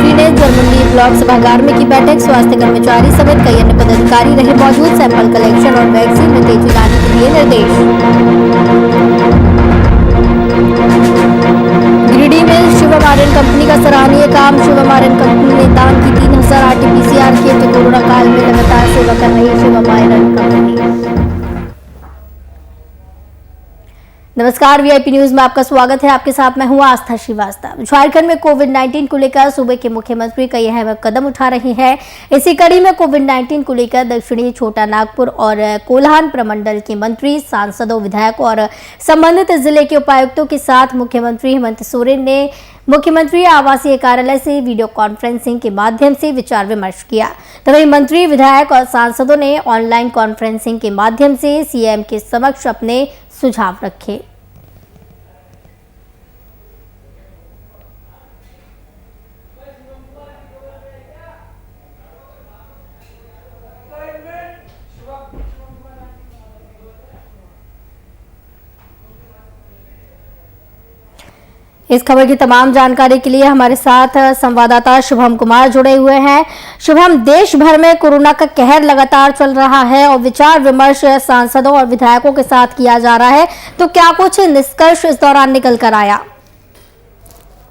मुख्यमंत्री ने जरमुंडी ब्लॉक सभागार में की बैठक। स्वास्थ्य कर्मचारी समेत कई अन्य पदाधिकारी रहे मौजूद। सैंपल कलेक्शन और वैक्सीन में तेजी लाने के दिए निर्देश। गिरिडीह में शिवम आर्यन कंपनी का सराहनीय काम। शिवम आर्यन कंपनी ने दान की 3000 RT-PCR किट। कोरोना काल में लगातार सेवा कर रही शिवम आर्यन कंपनी। नमस्कार, वीआईपी न्यूज में आपका स्वागत है। आपके साथ मैं हूं आस्था श्रीवास्तव। झारखंड में कोविड-19 को लेकर सूबे के मुख्यमंत्री कई अहम कदम उठा रहे हैं। इसी कड़ी में कोविड-19 को लेकर दक्षिणी छोटा नागपुर और कोल्हान प्रमंडल के मंत्री, सांसदों, विधायकों और संबंधित जिले के उपायुक्तों के साथ मुख्यमंत्री हेमंत सोरेन ने मुख्यमंत्री आवासीय कार्यालय से वीडियो कॉन्फ्रेंसिंग के माध्यम से विचार विमर्श किया। तो वहीं मंत्री, विधायक और सांसदों ने ऑनलाइन कॉन्फ्रेंसिंग के माध्यम से सीएम के समक्ष अपने सुझाव रखे। इस खबर की तमाम जानकारी के लिए हमारे साथ संवाददाता शुभम कुमार जुड़े हुए हैं। शुभम, देश भर में कोरोना का कहर लगातार चल रहा है और विचार विमर्श सांसदों और विधायकों के साथ किया जा रहा है, तो क्या कुछ निष्कर्ष इस दौरान निकल कर आया?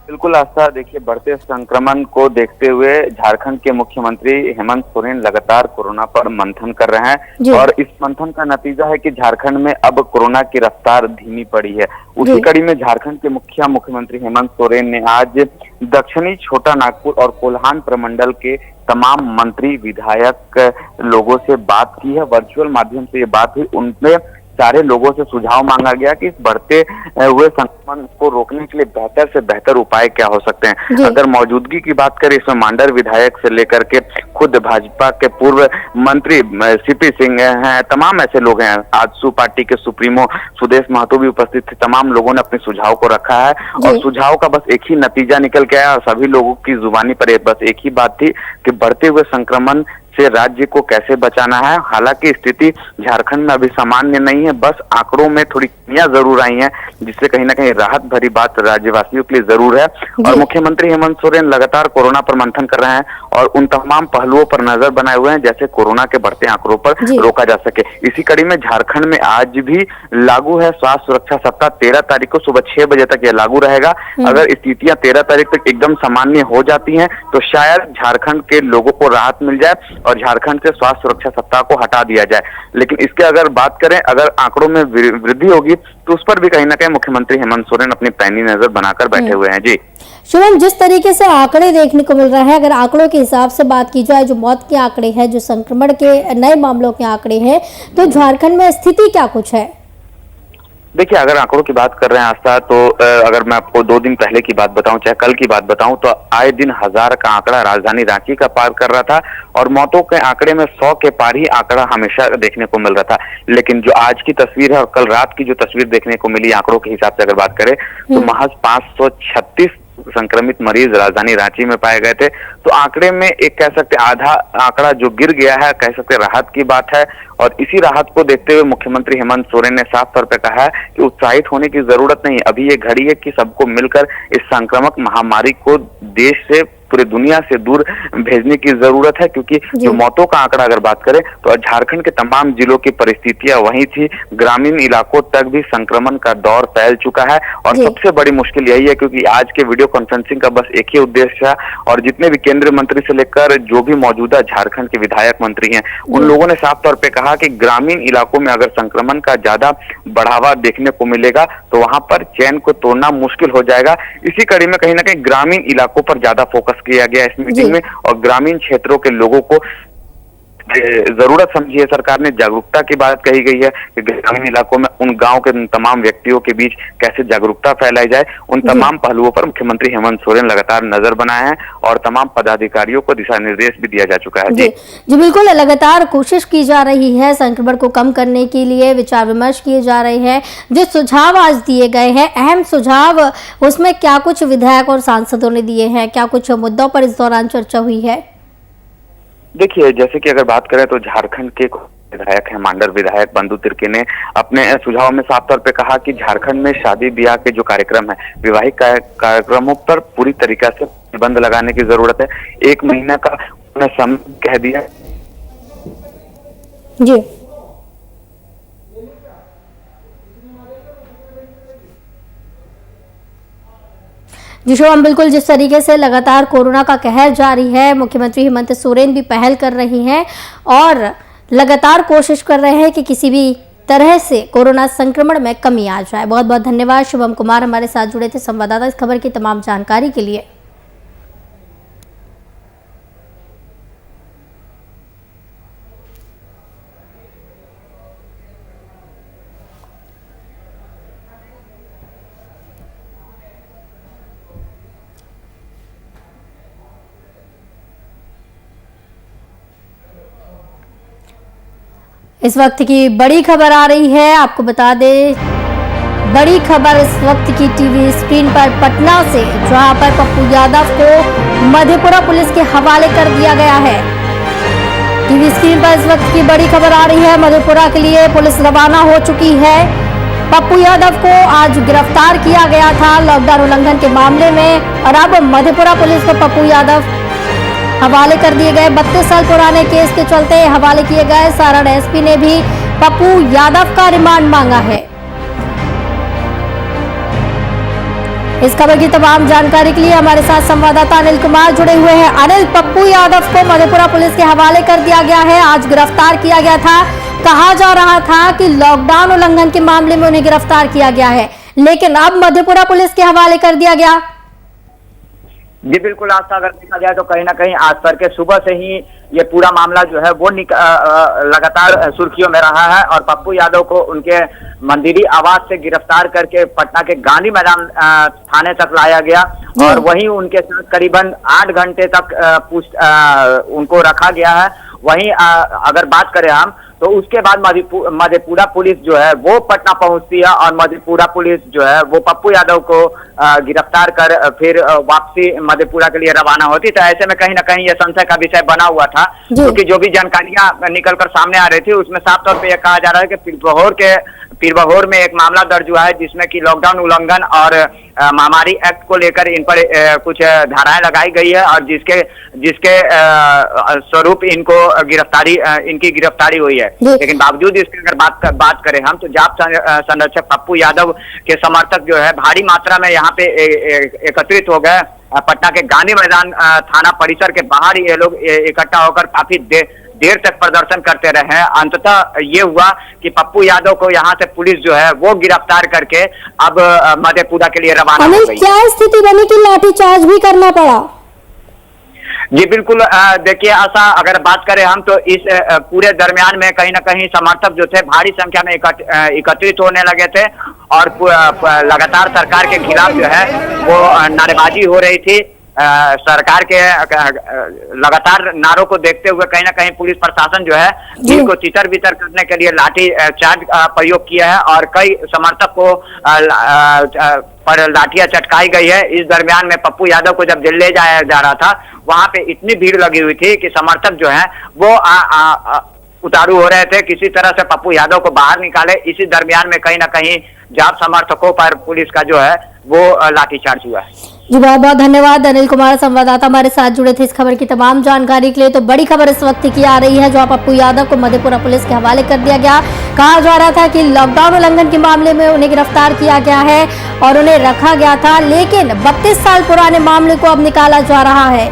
बिल्कुल आस्था, देखिए, बढ़ते संक्रमण को देखते हुए झारखंड के मुख्यमंत्री हेमंत सोरेन लगातार कोरोना पर मंथन कर रहे हैं और इस मंथन का नतीजा है कि झारखंड में अब कोरोना की रफ्तार धीमी पड़ी है। उसी कड़ी में झारखंड के मुख्यमंत्री हेमंत सोरेन ने आज दक्षिणी छोटा नागपुर और कोल्हान प्रमंडल के तमाम मंत्री, विधायक लोगों से बात की है। वर्चुअल माध्यम से ये बात हुई। उनमें सारे लोगों से सुझाव मांगा गया कि इस बढ़ते हुए संक्रमण को रोकने के लिए बेहतर से बेहतर उपाय क्या हो सकते हैं। अगर मौजूदगी की बात करें, इसमें मांडर विधायक से लेकर के खुद भाजपा के पूर्व मंत्री सीपी सिंह हैं, तमाम ऐसे लोग हैं। आजसू पार्टी के सुप्रीमो सुदेश महतो भी उपस्थित थे। तमाम लोगों ने अपने सुझाव को रखा है और सुझाव का बस एक ही नतीजा निकल के आया और सभी लोगों की जुबानी पर बस एक ही बात थी कि बढ़ते हुए संक्रमण से राज्य को कैसे बचाना है। हालांकि स्थिति झारखंड में अभी सामान्य नहीं है, बस आंकड़ों में थोड़ी कमियां जरूर आई हैं, जिससे कहीं ना कहीं राहत भरी बात राज्यवासियों के लिए जरूर है। और मुख्यमंत्री हेमंत सोरेन लगातार कोरोना पर मंथन कर रहे हैं और उन तमाम पहलुओं पर नजर बनाए हुए हैं जैसे कोरोना के बढ़ते आंकड़ों पर रोका जा सके। इसी कड़ी में झारखंड में आज भी लागू है स्वास्थ्य सुरक्षा सप्ताह। 13 तारीख को सुबह 6 बजे तक यह लागू रहेगा। अगर स्थितियां 13 तारीख तक एकदम सामान्य हो जाती हैं तो शायद झारखंड के लोगों को राहत मिल जाए और झारखंड से स्वास्थ्य सुरक्षा सप्ताह को हटा दिया जाए। लेकिन इसके अगर बात करें, अगर आंकड़ों में वृद्धि होगी तो उस पर भी कहीं ना कहीं मुख्यमंत्री हेमंत सोरेन अपनी पैनी नजर बनाकर बैठे हुए हैं। जी शुभम, जिस तरीके से आंकड़े देखने को मिल रहे हैं, अगर आंकड़ों के हिसाब से बात की जाए, जो मौत के आंकड़े हैं, जो संक्रमण के नए मामलों के आंकड़े हैं, तो झारखंड में स्थिति क्या कुछ है? देखिए, अगर आंकड़ों की बात कर रहे हैं आस्था, तो अगर मैं आपको 2 दिन पहले की बात बताऊं, चाहे कल की बात बताऊं, तो आए दिन 1000 का आंकड़ा राजधानी रांची का पार कर रहा था और मौतों के आंकड़े में 100 के पार ही आंकड़ा हमेशा देखने को मिल रहा था। लेकिन जो आज की तस्वीर है और कल रात की जो तस्वीर देखने को मिली आंकड़ों के हिसाब से अगर बात करें, तो महज 536 संक्रमित मरीज राजधानी रांची में पाए गए थे। तो आंकड़े में एक कह सकते आधा आंकड़ा जो गिर गया है, कह सकते राहत की बात है। और इसी राहत को देखते हुए मुख्यमंत्री हेमंत सोरेन ने साफ तौर पर कहा है कि उत्साहित होने की जरूरत नहीं। अभी ये घड़ी है कि सबको मिलकर इस संक्रामक महामारी को देश से, पूरी दुनिया से दूर भेजने की जरूरत है, क्योंकि जो मौतों का आंकड़ा अगर बात करें तो झारखंड के तमाम जिलों की परिस्थितियां वही थी। ग्रामीण इलाकों तक भी संक्रमण का दौर फैल चुका है और सबसे बड़ी मुश्किल यही है क्योंकि आज के वीडियो कॉन्फ्रेंसिंग का बस एक ही उद्देश्य है और जितने भी केंद्रीय मंत्री से लेकर जो भी मौजूदा झारखंड के विधायक मंत्री हैं, उन लोगों ने साफ तौर पर कहा कि ग्रामीण इलाकों में अगर संक्रमण का ज्यादा बढ़ावा देखने को मिलेगा तो वहां पर चैन को तोड़ना मुश्किल हो जाएगा। इसी कड़ी में कहीं ना कहीं ग्रामीण इलाकों पर ज्यादा फोकस किया गया इस मीटिंग में और ग्रामीण क्षेत्रों के लोगों को जरूरत समझी है। सरकार ने जागरूकता की बात कही गई है कि ग्रामीण इलाकों में उन गांव के तमाम व्यक्तियों के बीच कैसे जागरूकता फैलाई जाए। उन तमाम पहलुओं पर मुख्यमंत्री हेमंत सोरेन लगातार नजर बनाए हैं और तमाम पदाधिकारियों को दिशा निर्देश भी दिया जा चुका है। जी बिल्कुल, लगातार कोशिश की जा रही है संक्रमण को कम करने के लिए, विचार विमर्श किए जा रहे हैं। जो सुझाव आज दिए गए हैं, अहम सुझाव, उसमें क्या कुछ विधायक और सांसदों ने दिए हैं? क्या कुछ मुद्दों पर इस दौरान चर्चा हुई है? देखिए, जैसे कि अगर बात करें तो झारखंड के विधायक है मांडर विधायक बंधु तिर्की ने अपने सुझाव में साफ तौर पे कहा कि झारखंड में शादी ब्याह के जो कार्यक्रम है, विवाहिक कार्यक्रमों पर पूरी तरीके से प्रतिबंध लगाने की जरूरत है। 1 महीने का उन्होंने समय कह दिया जी। जी शुभम, बिल्कुल जिस तरीके से लगातार कोरोना का कहर जारी है, मुख्यमंत्री हेमंत सोरेन भी पहल कर रही हैं और लगातार कोशिश कर रहे हैं कि किसी भी तरह से कोरोना संक्रमण में कमी आ जाए। बहुत बहुत धन्यवाद शुभम कुमार, हमारे साथ जुड़े थे संवाददाता इस खबर की तमाम जानकारी के लिए। इस वक्त की बड़ी खबर आ रही है, आपको बता दें बड़ी खबर इस वक्त की टीवी स्क्रीन पर पटना से, जहां पर पप्पू यादव को मधेपुरा पुलिस के हवाले कर दिया गया है। टीवी स्क्रीन पर इस वक्त की बड़ी खबर आ रही है, मधेपुरा के लिए पुलिस रवाना हो चुकी है। पप्पू यादव को आज गिरफ्तार किया गया था लॉकडाउन उल्लंघन के मामले में और अब मधेपुरा पुलिस को पप्पू यादव हवाले कर दिए गए। 32 साल पुराने केस के चलते हवाले किए गए। सारण एसपी ने भी पप्पू यादव का रिमांड मांगा है। इस खबर की तमाम जानकारी के लिए हमारे साथ संवाददाता अनिल कुमार जुड़े हुए हैं। अनिल, पप्पू यादव को मधेपुरा पुलिस के हवाले कर दिया गया है, आज गिरफ्तार किया गया था। कहा जा रहा था कि लॉकडाउन उल्लंघन के मामले में उन्हें गिरफ्तार किया गया है, लेकिन अब मधेपुरा पुलिस के हवाले कर दिया गया। जी बिल्कुल आस्था, अगर देखा जाए तो कहीं ना कहीं आज तड़के सुबह से ही ये पूरा मामला जो है वो लगातार सुर्खियों में रहा है और पप्पू यादव को उनके मंदिरी आवास से गिरफ्तार करके पटना के गांधी मैदान थाने तक लाया गया और वहीं उनके साथ करीबन 8 घंटे तक उनको रखा गया है। वहीं अगर बात करें हम तो उसके बाद मधेपुरा पुलिस जो है वो पटना पहुंचती है और मधेपुरा पुलिस जो है वो पप्पू यादव को गिरफ्तार कर फिर वापसी मधेपुरा के लिए रवाना होती। तो ऐसे में कहीं ना कहीं ये संशय का विषय बना हुआ था, क्योंकि जो भी जानकारियां निकलकर सामने आ रही थी उसमें साफ तौर पे यह कहा जा रहा है कि पीरबहोर में एक मामला दर्ज हुआ है जिसमें कि लॉकडाउन उल्लंघन और महामारी एक्ट को लेकर इन पर कुछ धाराएं लगाई गई है और जिसके स्वरूप इनकी गिरफ्तारी हुई है। लेकिन बावजूद इसके अगर बात करें हम तो जाप संरक्षक पप्पू यादव के समर्थक जो है भारी मात्रा में यहाँ पे एकत्रित हो गए। पटना के गांधी मैदान थाना परिसर के बाहर ये लोग इकट्ठा होकर काफी देर तक प्रदर्शन करते रहे। अंततः ये हुआ कि पप्पू यादव को यहाँ से पुलिस जो है वो गिरफ्तार करके अब मधेपुरा के लिए रवाना हो गई। क्या स्थिति बनी कि लाठीचार्ज भी करना पड़ा? जी बिल्कुल, देखिए आशा, अगर बात करें हम तो इस पूरे दरमियान में कहीं ना कहीं समर्थक जो थे भारी संख्या में एकत्रित होने लगे थे और लगातार सरकार के खिलाफ जो है वो नारेबाजी हो रही थी। सरकार के लगातार नारों को देखते हुए कहीं ना कहीं पुलिस प्रशासन जो है जिनको तितर बितर करने के लिए लाठी चार्ज प्रयोग किया है और कई समर्थक को पर लाठियां चटकाई गई है। इस दरमियान में पप्पू यादव को जब ले जाया जा रहा था वहां पे इतनी भीड़ लगी हुई थी कि समर्थक जो है वो उतारू हो रहे थे, किसी तरह से पप्पू यादव को बाहर निकाले। इसी दरमियान में कहीं ना कहीं जाप समर्थकों पर पुलिस का जो है वो लाठीचार्ज हुआ है। जी बहुत बहुत धन्यवाद अनिल कुमार, संवाददाता हमारे साथ जुड़े थे इस खबर की तमाम जानकारी के लिए। तो बड़ी खबर इस वक्त की आ रही है, जो पप्पू यादव को मधेपुरा पुलिस के हवाले कर दिया गया। कहा जा रहा था कि लॉकडाउन उल्लंघन के मामले में उन्हें गिरफ्तार किया गया है और उन्हें रखा गया था, लेकिन 32 साल पुराने मामले को अब निकाला जा रहा है।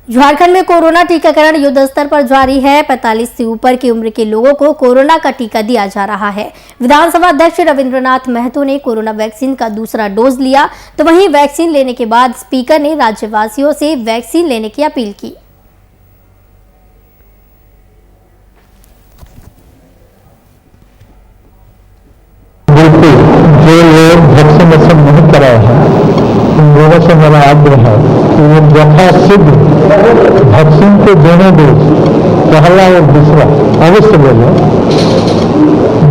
झारखंड में कोरोना टीकाकरण युद्ध स्तर पर जारी है। 45 से ऊपर की उम्र के लोगों को कोरोना का टीका दिया जा रहा है। विधानसभा अध्यक्ष रविंद्रनाथ महतो ने कोरोना वैक्सीन का दूसरा डोज लिया, तो वहीं वैक्सीन लेने के बाद स्पीकर ने राज्यवासियों से वैक्सीन लेने की अपील की। जो लोग वैक्सीनेशन नहीं कराए हैं उन लोगों से मेरा आग्रह है कि वो यथाशीघ्र वैक्सीन को दोनों डोज, पहला और दूसरा अवश्य ले लें।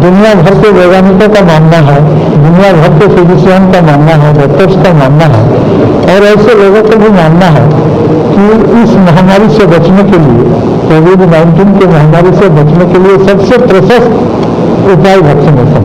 दुनिया भर के वैज्ञानिकों का मानना है, दुनिया भर के फिजिशियन का मानना है, डॉक्टर्स का मानना है और ऐसे लोगों को भी मानना है कि इस महामारी से बचने के लिए, कोविड-19 की महामारी से बचने के लिए सबसे प्रशस्त उपाय वैक्सीनेशन।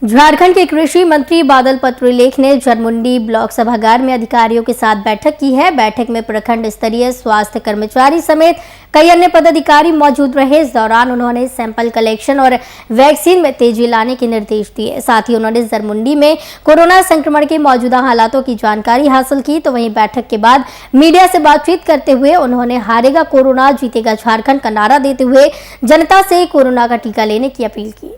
झारखंड के कृषि मंत्री बादल पत्रलेख ने जनमुंडी ब्लॉक सभागार में अधिकारियों के साथ बैठक की है। बैठक में प्रखंड स्तरीय स्वास्थ्य कर्मचारी समेत कई अन्य पदाधिकारी मौजूद रहे। इस दौरान उन्होंने सैंपल कलेक्शन और वैक्सीन में तेजी लाने के निर्देश दिए। साथ ही उन्होंने जनमुंडी में कोरोना संक्रमण के मौजूदा हालातों की जानकारी हासिल की। तो वहीं बैठक के बाद मीडिया से बातचीत करते हुए उन्होंने हारेगा कोरोना, जीतेगा झारखंड का नारा देते हुए जनता से कोरोना का टीका लेने की अपील की।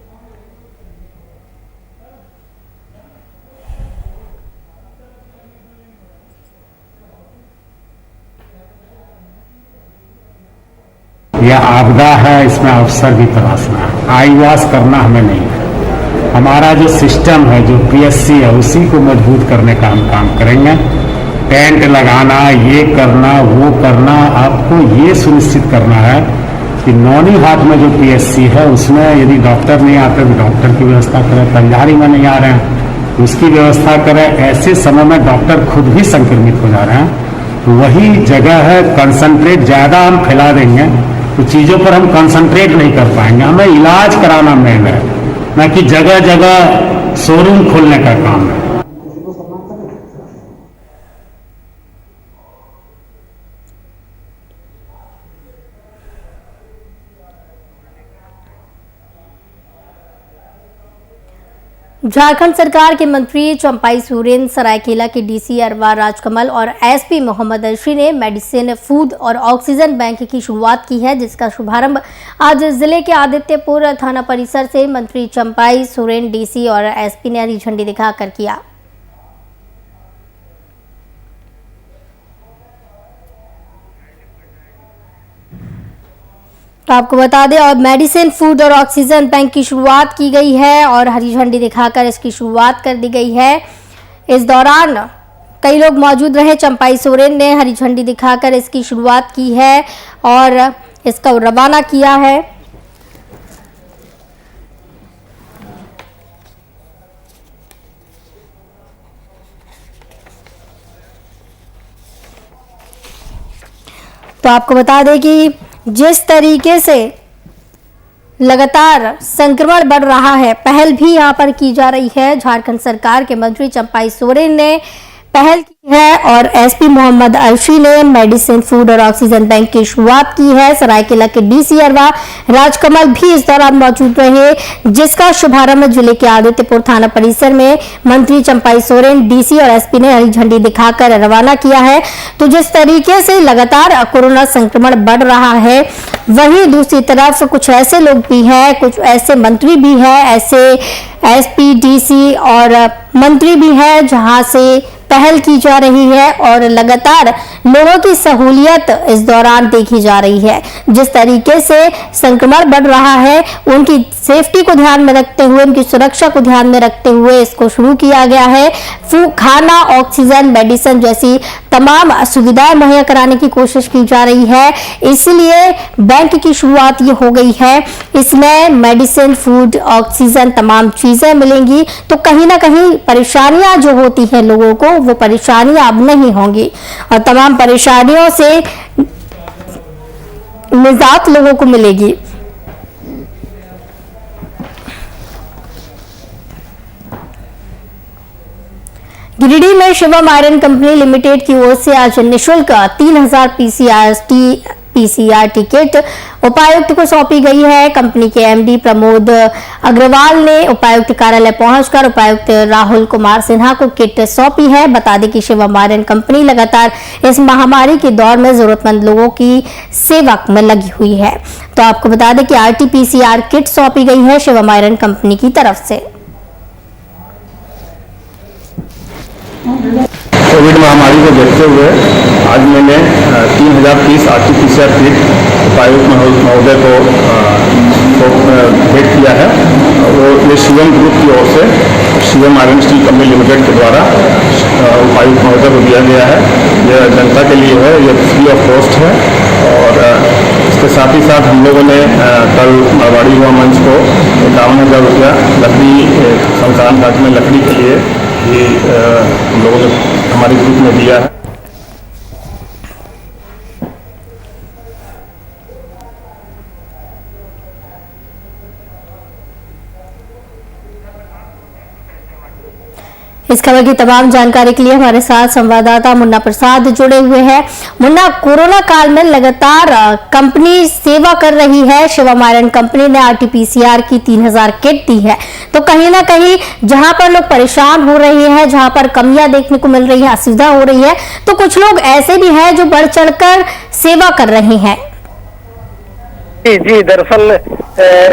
यह आपदा है, इसमें अवसर भी तलाशना है। आईवास करना हमें नहीं है। हमारा जो सिस्टम है, जो पीएससी है, उसी को मजबूत करने का हम काम करेंगे। टेंट लगाना, ये करना, वो करना, आपको ये सुनिश्चित करना है कि नौनी हाट में जो पीएससी है उसमें यदि डॉक्टर नहीं आते तो डॉक्टर की व्यवस्था करें। पंजारी में नहीं आ रहे हैं उसकी व्यवस्था करें। ऐसे समय में डॉक्टर खुद भी संक्रमित हो जा रहे हैं। वही जगह है, कंसंट्रेट ज्यादा हम फैला देंगे तो चीजों पर हम कंसंट्रेट नहीं कर पाएंगे। हमें इलाज कराना मेन है, न कि जगह जगह शोरूम खोलने का काम है। झारखंड सरकार के मंत्री चंपाई सोरेन, सरायकेला के डीसी अरवा राजकमल और एसपी मोहम्मद अर्शी ने मेडिसिन, फूड और ऑक्सीजन बैंक की शुरुआत की है, जिसका शुभारंभ आज जिले के आदित्यपुर थाना परिसर से मंत्री चंपाई सोरेन, डीसी और एसपी ने हरी झंडी दिखाकर किया। तो आपको बता दें, और मेडिसिन, फूड और ऑक्सीजन बैंक की शुरुआत की गई है और हरी झंडी दिखाकर इसकी शुरुआत कर दी गई है। इस दौरान कई लोग मौजूद रहे। चंपाई सोरेन ने हरी झंडी दिखाकर इसकी शुरुआत की है और इसका रवाना किया है। तो आपको बता दें कि जिस तरीके से लगातार संक्रमण बढ़ रहा है, पहल भी यहां पर की जा रही है। झारखंड सरकार के मंत्री चंपाई सोरेन ने पहल की है और एसपी मोहम्मद अर्शी ने मेडिसिन, फूड और ऑक्सीजन बैंक की शुरुआत की है। सरायकेला के डीसी अरवा राजकमल भी इस दौरान मौजूद रहे, जिसका शुभारंभ जिले के आदित्यपुर थाना परिसर में मंत्री चंपाई सोरेन, डीसी और एसपी ने हरी झंडी दिखाकर रवाना किया है। तो जिस तरीके से लगातार कोरोना संक्रमण बढ़ रहा है, वहीं दूसरी तरफ कुछ ऐसे लोग भी हैं, कुछ ऐसे मंत्री भी हैं, ऐसे एसपी, डीसी और मंत्री भी हैं जहां से पहल की जा रही है और लगातार लोगों की सहूलियत इस दौरान देखी जा रही है। जिस तरीके से संक्रमण बढ़ रहा है, उनकी सेफ्टी को ध्यान में रखते हुए, उनकी सुरक्षा को ध्यान में रखते हुए इसको शुरू किया गया है। खाना, ऑक्सीजन, मेडिसिन जैसी तमाम सुविधाएं मुहैया कराने की कोशिश की जा रही है। इसलिए बैंक की शुरुआत ये हो गई है। इसमें मेडिसिन, फूड, ऑक्सीजन तमाम चीजें मिलेंगी। तो कहीं ना कहीं परेशानियां जो होती हैं लोगों को, वो परेशानियां अब नहीं होंगी और तमाम परेशानियों से निजात लोगों को मिलेगी। गिरिडीह में शिवम आयरन कंपनी लिमिटेड की ओर से आज निःशुल्क 3000 पीसीआर टिकट उपायुक्त को सौंपी गई है। कंपनी के एमडी प्रमोद अग्रवाल ने उपायुक्त कार्यालय पहुंचकर उपायुक्त राहुल कुमार सिन्हा को किट सौंपी है। बता दें कि शिवम आयरन कंपनी लगातार इस महामारी के दौर में जरूरतमंद लोगों की सेवा में लगी हुई है। तो आपको बता दें कि आरटीपीसीआर किट सौंपी गई है शिवम आयरन कंपनी की तरफ से। कोविड महामारी को देखते हुए आज मैंने 3030 आरटीपीसीआर किट उपायुक्त महोदय को भेंट किया है। वो ये शिवम ग्रुप की ओर से Shivam iron steel company limited के द्वारा उपायुक्त महोदय को दिया गया है। यह जनता के लिए है, यह फ्री ऑफ कॉस्ट है और इसके साथ ही साथ हम लोगों ने कल मारवाड़ी युवा मंच को 51,000 रुपया लकड़ी शमशान घाट में लकड़ी के लिए भी हम लोगों ने हमारे ग्रुप में दिया है। इस खबर की तमाम जानकारी के लिए हमारे साथ संवाददाता मुन्ना प्रसाद जुड़े हुए हैं। मुन्ना, कोरोना काल में लगातार कंपनी सेवा कर रही है। शिवम आयरन कंपनी ने आरटीपीसीआर की 3,000 किट दी है, तो कहीं ना कहीं जहां पर लोग परेशान हो रहे हैं, जहां पर कमियां देखने को मिल रही है, असुविधा हो रही है, तो कुछ लोग ऐसे भी हैं जो बढ़ चढ़कर सेवा कर रहे हैं। जी, दरअसल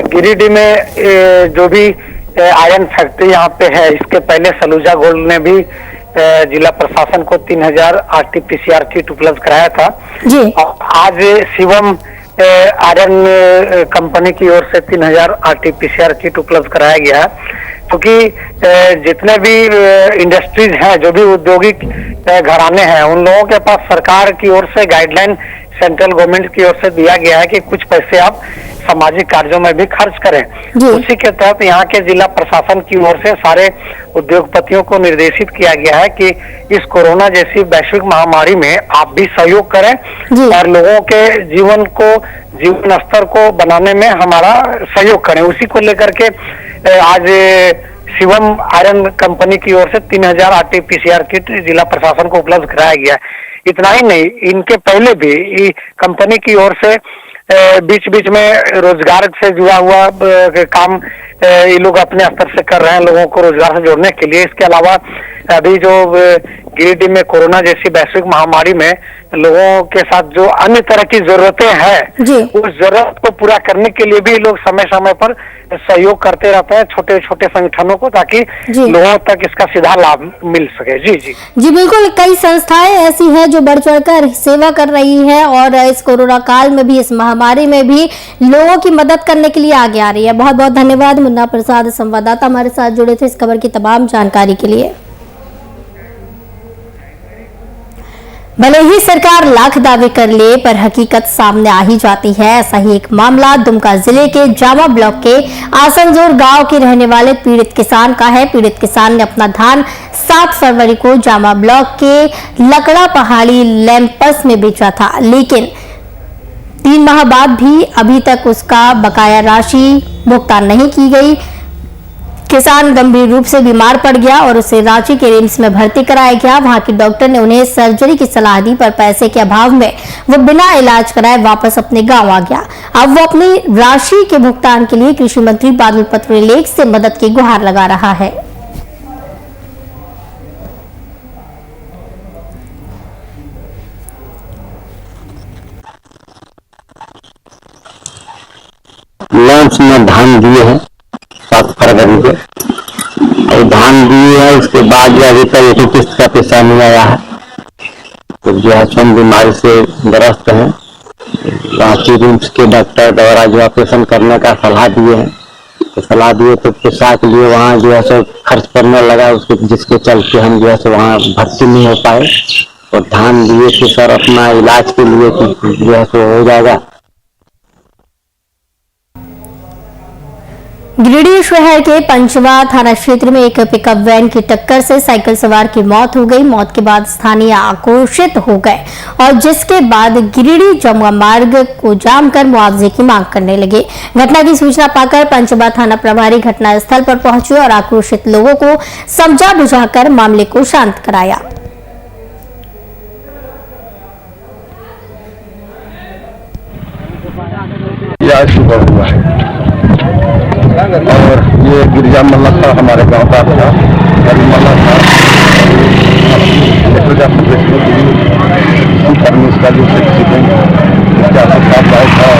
गिरिडीह में जो भी आयरन फैक्ट्री यहाँ पे है, इसके पहले सलूजा गोल्ड ने भी जिला प्रशासन को 3,000 आरटीपीसीआर किट उपलब्ध कराया था जी। और आज शिवम आयरन कंपनी की ओर से 3,000 आरटीपीसीआर किट उपलब्ध कराया गया है, क्योंकि जितने भी इंडस्ट्रीज हैं, जो भी औद्योगिक घराने हैं, उन लोगों के पास सरकार की ओर से गाइडलाइन सेंट्रल गवर्नमेंट की ओर से दिया गया है कि कुछ पैसे आप सामाजिक कार्यों में भी खर्च करें। उसी के तहत यहाँ के जिला प्रशासन की ओर से सारे उद्योगपतियों को निर्देशित किया गया है कि इस कोरोना जैसी वैश्विक महामारी में आप भी सहयोग करें और लोगों के जीवन स्तर को बनाने में हमारा सहयोग करें। उसी को लेकर के आज शिवम आयरन कंपनी की ओर से 3,000 आरटीपीसीआर किट जिला प्रशासन को उपलब्ध कराया गया है। इतना ही नहीं, इनके पहले भी कंपनी की ओर से बीच बीच में रोजगार से जुड़ा हुआ काम ये लोग अपने स्तर से कर रहे हैं, लोगों को रोजगार से जोड़ने के लिए। इसके अलावा अभी जो गिरिडीह में कोरोना जैसी वैश्विक महामारी में लोगों के साथ जो अन्य तरह की जरूरतें हैं, उस जरूरत को पूरा करने के लिए भी लोग समय समय पर सहयोग करते रहते हैं छोटे छोटे संगठनों को, ताकि लोगों तक इसका सीधा लाभ मिल सके। जी बिल्कुल, कई संस्थाएं ऐसी हैं जो बढ़ चढ़कर सेवा कर रही है और इस कोरोना काल में भी, इस महामारी में भी लोगों की मदद करने के लिए आगे आ रही है। बहुत बहुत धन्यवाद मुन्ना प्रसाद, संवाददाता हमारे साथ जुड़े थे इस खबर की तमाम जानकारी के लिए। भले ही सरकार लाख दावे कर ले, पर हकीकत सामने आ ही जाती है। ऐसा ही एक मामला दुमका जिले के जामा ब्लॉक के आसनजोर गांव के रहने वाले पीड़ित किसान का है। पीड़ित किसान ने अपना धान 7 फरवरी को जामा ब्लॉक के लकड़ा पहाड़ी लैंपस में बेचा था, लेकिन 3 माह बाद भी अभी तक उसका बकाया राशि भुगतान नहीं की गई। किसान गंभीर रूप से बीमार पड़ गया और उसे रांची के रिम्स में भर्ती कराया गया। वहां के डॉक्टर ने उन्हें सर्जरी की सलाह दी, पर पैसे के अभाव में वो बिना इलाज कराए वापस अपने गांव आ गया। अब वो अपनी राशि के भुगतान के लिए कृषि मंत्री बादल पत्रलेख से मदद की गुहार लगा रहा है। लॉन्च में धान दिए हैं 7 फरवरी को, और धान दिए है, उसके बाद जो अभी तक एक किस्त का पैसा नहीं आया है। तो जो है स्वयं बीमारी से ग्रस्त हैं। रांची रिम्स के डॉक्टर द्वारा जो ऑपरेशन करने का सलाह दिए हैं, तो सलाह दिए तो पैसा के लिए वहाँ जो है सो खर्च करने लगा, उसके जिसके चलते हम जो है सो वहाँ भर्ती नहीं हो पाए। और धान दिए थे सर अपना इलाज के लिए जो है सो हो जाएगा। गिरिडीह शहर के पंचवा थाना क्षेत्र में एक पिकअप वैन की टक्कर से साइकिल सवार की मौत हो गई। मौत के बाद स्थानीय आक्रोशित हो गए और जिसके बाद गिरिडीह जमुआ मार्ग को जाम कर मुआवजे की मांग करने लगे। घटना की सूचना पाकर पंचवा थाना प्रभारी घटनास्थल पर पहुंचे और आक्रोशित लोगों को समझा बुझाकर मामले को शांत कराया। और ये गिरजा मल्ला था, हमारे गांव का था, गरीब मल्ला था। इसका जो इसका बाइक था,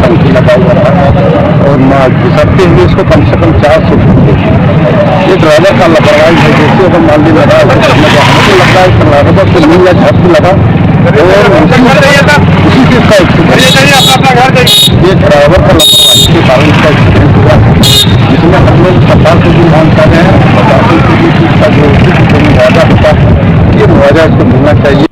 टंकी लगा हुआ था और घुसरते हुए इसको कम से कम 400 ये ड्राइवर का लापरवाही है। जैसे अगर मान लीजिए लगा हमें तो लगता है ड्राइवर को मिल या झटक लगा और उसी चीज का एक्सीडेंट, ये ड्राइवर का लापरवाही के कारण इसका एक्सीडेंट हुआ है, जिसमें हम लोग सरकार से भी मांग कर रहे हैं। प्रशासन के भी इसका जो मुआवजा होता है, ये मुआवजा इसको मिलना चाहिए।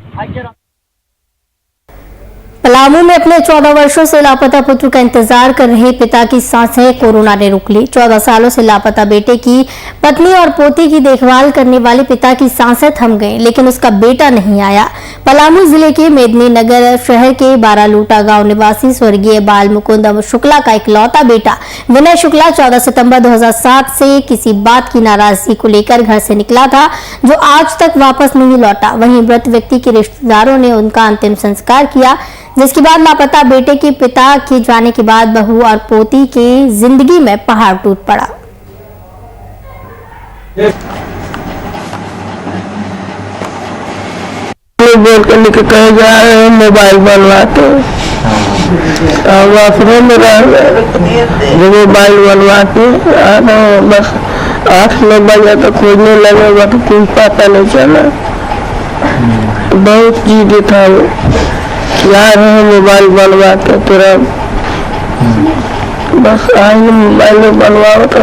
पलामू में अपने 14 वर्षों से लापता पुत्र का इंतजार कर रहे पिता की सांसें कोरोना ने रोक ली। 14 सालों से लापता बेटे की पत्नी और पोती की देखभाल करने वाले पिता की सांसें थम गईं, लेकिन उसका बेटा नहीं आया। पलामू जिले के मेदिनीनगर शहर के बारालूटा गांव निवासी स्वर्गीय बाल मुकुंद शुक्ला का इकलौता बेटा विनय शुक्ला 14 सितंबर 2007 से किसी बात की नाराजगी को लेकर घर से निकला था, जो आज तक वापस नहीं लौटा। वहीं मृत व्यक्ति के रिश्तेदारों ने उनका अंतिम संस्कार किया, जिसके बाद लापता बेटे के पिता के जाने के बाद बहू और पोती के जिंदगी में पहाड़ टूट पड़ा। बोल कर लेके कहे जा रहे हैं मोबाइल बनवाते वापस में रह गए, मोबाइल बनवाते बस 8-9 बजे तक खोजने लगेगा तो कोई पता नहीं चला। बहुत जिद्दी था वो, जा रहे हैं मोबाइल बनवा के तुरंत, बस आएंगे मोबाइल बनवाओ तो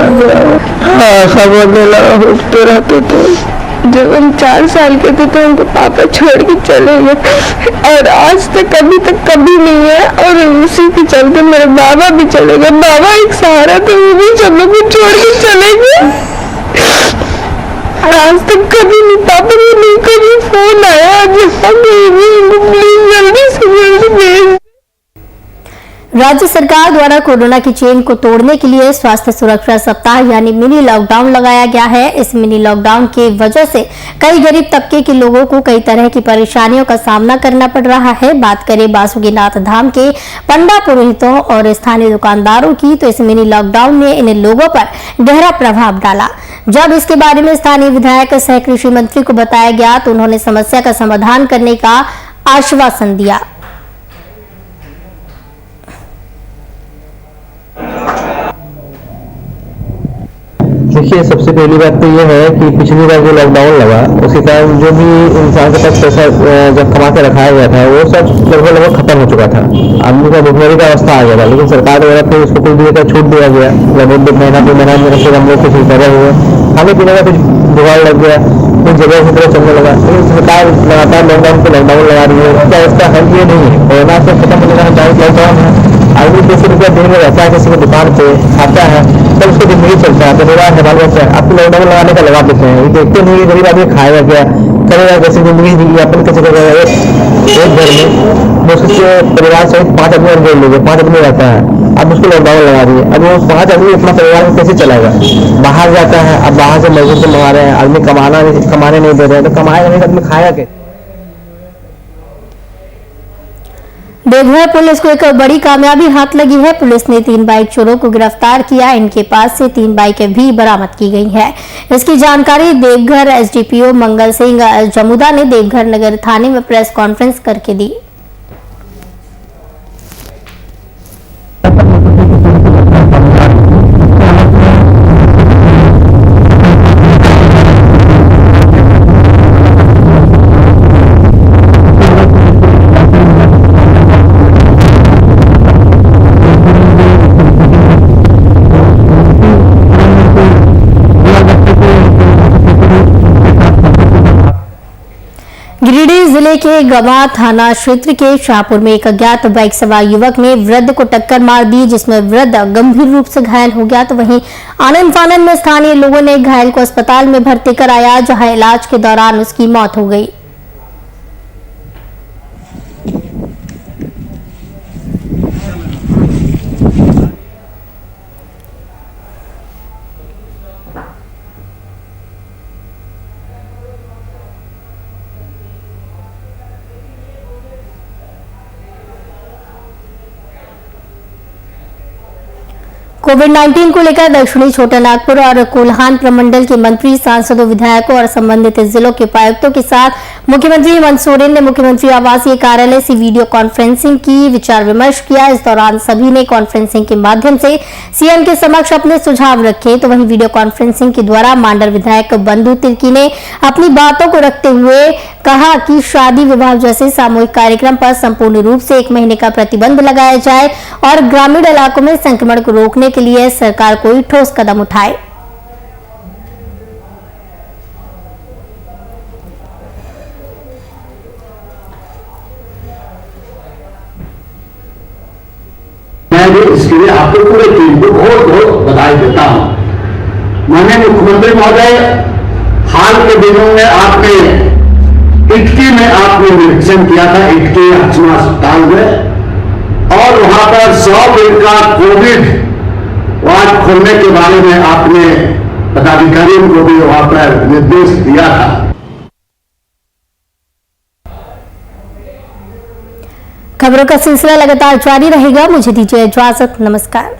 हाँ सब दिन उठते रहते थे। जब हम 4 साल के थे तो उनको पापा छोड़ के चले गए और आज तक कभी नहीं है, और उसी के चलते मेरे बाबा भी चले गए। बाबा एक सहारा थे, वो भी सब लोग को छोड़ के चले गए। आज तक कभी नहीं, पापा को नहीं कभी फोन आया प्लीज जल्दी से जल्दी भेज। राज्य सरकार द्वारा कोरोना की चेन को तोड़ने के लिए स्वास्थ्य सुरक्षा सप्ताह यानी मिनी लॉकडाउन लगाया गया है। इस मिनी लॉकडाउन की वजह से कई गरीब तबके के लोगों को कई तरह की परेशानियों का सामना करना पड़ रहा है। बात करें बासुकीनाथ धाम के पंडा पुरोहितों और स्थानीय दुकानदारों की, तो इस मिनी लॉकडाउन ने इन लोगों पर गहरा प्रभाव डाला। जब इसके बारे में स्थानीय विधायक सह कृषि मंत्री को बताया गया तो उन्होंने समस्या का समाधान करने का आश्वासन दिया। देखिए, सबसे पहली बात तो ये है कि पिछली बार जो लॉकडाउन लगा उसके कारण जो भी इंसान के पास पैसा जब कमा के रखाया गया था वो सब लगभग खत्म हो चुका था। आदमी का भुखमरी का अवस्था आ गया था, लेकिन सरकार द्वारा फिर उसको कुछ दिए का छूट दिया गया। लगभग महीना फिर हम लोग कुछ करे हुए खाने पीने का कुछ जुगाड़ लग गया, कुछ जगह से तरह चलने लगा। लेकिन सरकार लगातार लॉकडाउन लगा रही है। क्या इसका हल ये नहीं है? कोरोना से खत्म होने का चाहे लॉकडाउन है, आदमी 200 रुपया दिन में रहता है, किसी की दुकान पे खाता है, तब उसको जिंदगी चलता है, परिवार है, बाल बच्चा है। आपको लॉकडाउन लगाने का लगा देते हैं, देखते नहीं गरीब आदमी खाएगा क्या, करेगा कैसे, जिंदगी यापन कैसे करेगा। एक घर में उसके परिवार सहित 5 आदमी और जोड़ लीजिए, 5 आदमी रहता है, अब उसको लॉकडाउन लगा रही है। अब वो 5 आदमी अपना परिवार में कैसे चलाएगा? बाहर जाता है, अब बाहर से मजदूर से मंगा रहे हैं, आदमी कमाने नहीं दे रहे हैं, तो कमाएगा नहीं, आदमी खाएगा कैसे? देवघर पुलिस को एक बड़ी कामयाबी हाथ लगी है। पुलिस ने 3 बाइक चोरों को गिरफ्तार किया। इनके पास से 3 बाइकें भी बरामद की गई है। इसकी जानकारी देवघर एसडीपीओ मंगल सिंह जमुदा ने देवघर नगर थाने में प्रेस कॉन्फ्रेंस करके दी। गिरिडीह जिले के गवा थाना क्षेत्र के शाहपुर में एक अज्ञात बाइक सवार युवक ने वृद्ध को टक्कर मार दी, जिसमें वृद्ध गंभीर रूप से घायल हो गया। तो वहीं आनंद फानंद में स्थानीय लोगों ने घायल को अस्पताल में भर्ती कराया, जहां इलाज के दौरान उसकी मौत हो गई। कोविड-19 को लेकर दक्षिणी छोटानागपुर और कोल्हान प्रमंडल के मंत्री, सांसदों, विधायकों और संबंधित जिलों के उपायुक्तों के साथ मुख्यमंत्री हेमंत सोरेन ने मुख्यमंत्री आवासीय कार्यालय से वीडियो कॉन्फ्रेंसिंग की, विचार विमर्श किया। इस दौरान सभी ने कॉन्फ्रेंसिंग के माध्यम से सीएम के समक्ष अपने सुझाव रखे। तो वहीं वीडियो कॉन्फ्रेंसिंग के द्वारा मांडर विधायक बंधु तिर्की ने अपनी बातों को रखते हुए कहा कि शादी विवाह जैसे सामूहिक कार्यक्रम पर संपूर्ण रूप से 1 महीने का प्रतिबंध लगाया जाए और ग्रामीण इलाकों में संक्रमण को रोकने के लिए सरकार कोई ठोस कदम उठाए। चाहिए। इसके लिए आपको पूरे टीम को बहुत बहुत बधाई देता हूं। माननीय मुख्यमंत्री महोदय, हाल के दिनों में आपने इटकी में आपने निरीक्षण किया था, इटकी हचमा अस्पताल में, और वहां पर 100 बेड का कोविड वार्ड खोलने के बारे में आपने पदाधिकारियों को भी वहां पर निर्देश दिया था। खबरों का सिलसिला लगातार जारी रहेगा। मुझे दीजिए इजाजत। नमस्कार।